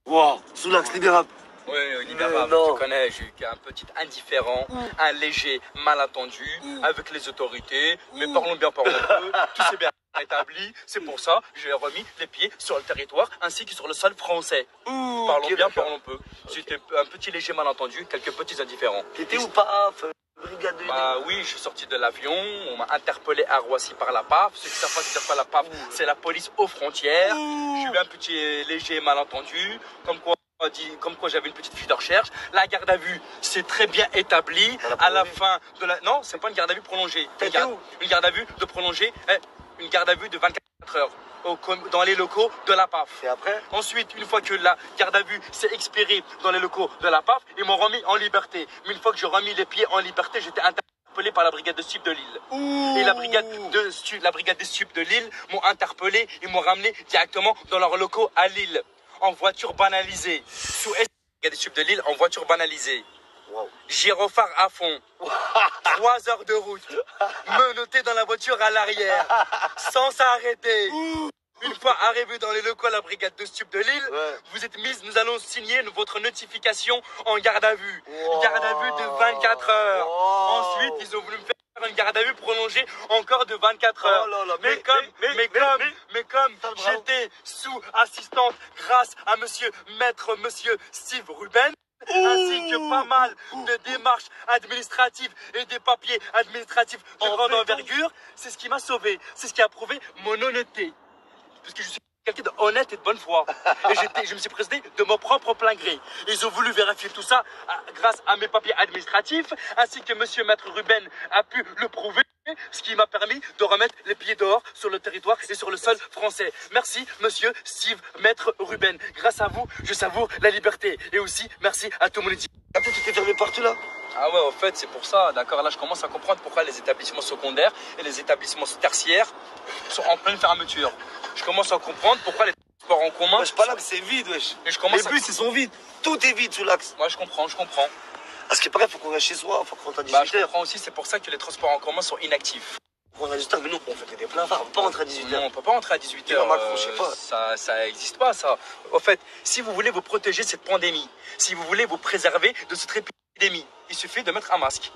Wow, Soulax, libérable. Oui, libérable, tu connais, j'ai eu un petit indifférent, un léger malentendu avec les autorités, mais parlons bien, parlons peu, tout s'est bien établi, c'est pour ça que j'ai remis les pieds sur le territoire ainsi que sur le sol français. Parlons bien, parlons peu. C'était un petit léger malentendu, quelques petits indifférents. T'étais où, PAF, brigade de... Bah oui, je suis sorti de l'avion, on m'a interpellé à Roissy par la PAF. Ceux qui savent pas c'est quoi la PAF, c'est la police aux frontières. J'ai eu un petit léger malentendu, comme quoi j'avais une petite fiche de recherche. La garde à vue, c'est très bien établi. À la fin de la... Non, c'est pas une garde à vue prolongée. Une garde à vue de prolongée, une garde à vue de 24 heures dans les locaux de la PAF. Et après? Ensuite, une fois que la garde à vue s'est expirée dans les locaux de la PAF, ils m'ont remis en liberté. Mais une fois que j'ai remis les pieds en liberté, j'étais interpellé par la brigade de SUP de Lille. Et la brigade des SUP de Lille m'ont interpellé et m'ont ramené directement dans leurs locaux à Lille. En voiture banalisée. Sous la brigade des SUP de Lille en voiture banalisée. Wow. Gyrophare à fond. 3 heures de route. Menotté dans la voiture à l'arrière. Sans s'arrêter. Une fois arrivé dans les locaux à la brigade de SUP de Lille, vous êtes mise, nous allons signer votre notification en garde à vue. Garde à vue de 24 heures. Ensuite, ils ont voulu me faire une garde à vue prolongée encore de 24 heures. Mais comme j'étais sous assistante grâce à monsieur Steve Ruben, ainsi que pas mal de démarches administratives et des papiers administratifs de grande envergure, c'est ce qui m'a sauvé, c'est ce qui a prouvé mon honnêteté. Parce que je suis quelqu'un de honnête et de bonne foi. Et je me suis présenté de mon propre plein gré. Ils ont voulu vérifier tout ça grâce à mes papiers administratifs, ainsi que monsieur Maître Ruben a pu le prouver, ce qui m'a permis de remettre les pieds dehors sur le territoire et sur le sol français. Merci monsieur Steve Maître Ruben. Grâce à vous, je savoure la liberté. Et aussi, merci à tout mon équipe. Après, tu t'es fermé partout là? Ah ouais, en fait, c'est pour ça, d'accord. Là, je commence à comprendre pourquoi les établissements secondaires et les établissements tertiaires sont en pleine fermeture. Je commence à comprendre pourquoi les transports en commun... Wesh, pas là, c'est vide, wesh. Et je commence les bus, ils sont vides. Tout est vide sous l'axe. Ouais, je comprends. À ce qui paraît, faut qu'on reste chez soi, faut qu'on rentre à 18h. Bah, je comprends aussi, c'est pour ça que les transports en commun sont inactifs. On rentre à 18h, mais nous, on fait des pleins phares, on peut pas rentrer à 18h. Non, on peut pas rentrer à 18h. Macron, je sais pas. Ça existe pas, ça. En fait, si vous voulez vous protéger de cette pandémie, si vous voulez vous préserver de cette épidémie, il suffit de mettre un masque.